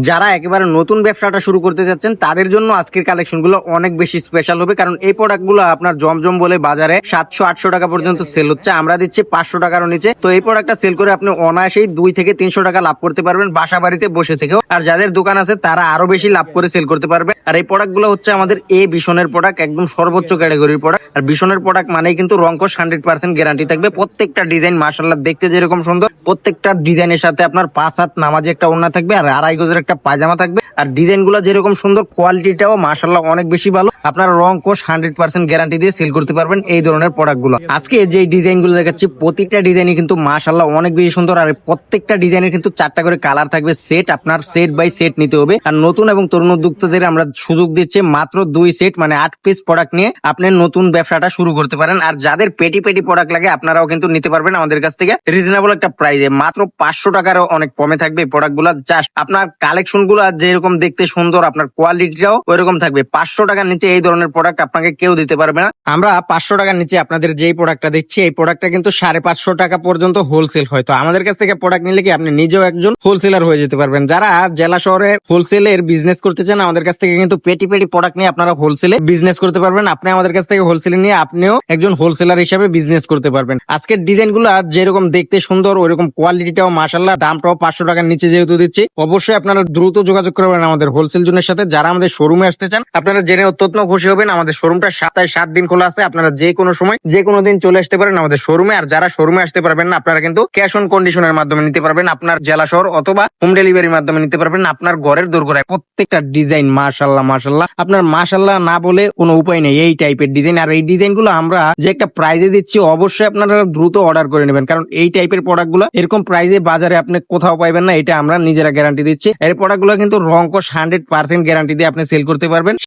যারা একেবারে নতুন ব্যবসাটা শুরু করতে যাচ্ছেন তাদের জন্য আজকের কালেকশনগুলো অনেক বেশি স্পেশাল হবে, কারণ এই প্রোডাক্টগুলো আপনার জমজম বলে বাজারে 700-800 টাকা পর্যন্ত সেল হচ্ছে, আমরা দিচ্ছি 500 টাকারও নিচে। তো এই প্রোডাক্টটা সেল করে আপনি অনায়াসেই 2 থেকে 300 টাকা লাভ করতে পারবেন বাসা বাড়িতে বসে থেকেও। আর যাদের দোকান আছে তারা আরো বেশি লাভ করে সেল করতে পারবে। আর এই প্রোডাক্টগুলো হচ্ছে আমাদের ভিশনের প্রোডাক্ট, একদম সর্বোচ্চ ক্যাটাগরির প্রোডাক্ট। আর ভিশনের প্রোডাক্ট মানেই কিন্তু রংকশ 100% গ্যারান্টি থাকবে। প্রত্যেকটা ডিজাইন মাশাআল্লাহ দেখতে যেরকম সুন্দর, প্রত্যেকটা ডিজাইনের সাথে আপনার 5 হাত নামাজি একটা ওড়না থাকবে আর 2.5 গজের একটা পায়জামা থাকবে। আর ডিজাইন গুলো যেরকম সুন্দর, কোয়ালিটিটাও মাশাআল্লাহ অনেক বেশি ভালো। আপনার রং কোশ 100% গ্যারান্টি দিয়ে সেল করতে পারবেন এই ধরনের প্রোডাক্ট গুলো। আজকে যে ডিজাইন গুলো দেখাচ্ছি প্রতিটা ডিজাইনই কিন্তু মাশাআল্লাহ অনেক বেশি সুন্দর। আর প্রত্যেকটা ডিজাইনের কিন্তু 4টা করে কালার থাকবে। সেট আপনার সেট বাই সেট নিতে হবে। আর নতুন এবং তরুণ উদ্যোক্তাদের আমরা সুযোগ দিচ্ছি মাত্র 2 সেট মানে 8 পিস প্রোডাক্ট নিয়ে আপনি নতুন ব্যবসাটা শুরু করতে পারেন। আর যাদের পেটি পেটি প্রোডাক্ট লাগে আপনারাও কিন্তু নিতে পারবেন আমাদের কাছ থেকে রিজনেবল একটা প্রাইসে, মাত্র 500 টাকারও অনেক কমে থাকবে এই প্রোডাক্ট গুলো। জাস্ট আপনার কালেকশন গুলো যেরকম দেখতে সুন্দর, আপনার কোয়ালিটিটাও ওইরকম থাকবে। 500 টাকার নিচে এই ধরনের প্রোডাক্ট আপনাকে কেউ দিতে পারবে না। আমরা 500 টাকার নিচে আপনাদের যেই প্রোডাক্টটা দিচ্ছি এই প্রোডাক্টটা কিন্তু 550 টাকা পর্যন্ত হোলসেল হয়। তো আমাদের কাছ থেকে প্রোডাক্ট নিলে কি আপনি নিজেও একজন হোলসেলার হয়ে যেতে পারবেন। যারা জেলা শহরে হোলসেলের বিজনেস করতে চান আমাদের কাছ থেকে কিন্তু পেটি পেটি প্রোডাক্ট নিয়ে আপনারা হোলসেলে বিজনেস করতে পারবেন। আপনি আমাদের কাছ থেকে হোলসেলে নিয়ে আপনিও একজন হোলসেলার হিসেবে বিজনেস করতে পারবেন। আজকের ডিজাইন গুলো যেরকম দেখতে সুন্দর ওইরকম কোয়ালিটিটাও মাশাআল্লাহ, দামটাও 500 টাকার নিচে যেহেতু দিচ্ছি, অবশ্যই আপনারা দ্রুত যোগাযোগ করবেন আমাদের হোলসেল জোনের সাথে। যারা আমাদের শোরুমে আসতে চান আপনারা জেনে অত্যন্ত খুশি হবেন। আমাদের শোরুমটা সপ্তাহে 7 দিন খোলা আছে, আপনারা যে কোনো সময় যে কোনো দিন চলে আসতে পারেন আমাদের শোরুমে। আর যারা শোরুমে আসতে পারবেন না আপনারা কিন্তু ক্যাশ অন কন্ডিশনের মাধ্যমে নিতে পারবেন, আপনার জেলা শহর অথবা হোম ডেলিভারির মাধ্যমে নিতে পারবেন আপনার ঘরের দোরগোড়ায়। প্রত্যেকটা ডিজাইন মাশাআল্লাহ মাশাআল্লাহ, আপনার মাশাআল্লাহ না বলে কোনো উপায় নেই এই টাইপের ডিজাইন। আর এই ডিজাইন গুলো আমরা যে একটা প্রাইজে দিচ্ছি অবশ্যই আপনারা দ্রুত অর্ডার করে নেবেন, কারণ এই টাইপের প্রোডাক্ট গুলো এরকম প্রাইজে বাজারে আপনি কোথাও পাইবেন না, এটা আমরা নিজেরা গ্যারান্টি দিচ্ছি। এই প্রোডাক্ট গুলো কিন্তু রংকশ 100% গ্যারান্টি দিয়ে আপনি সেল করতে পারবেন।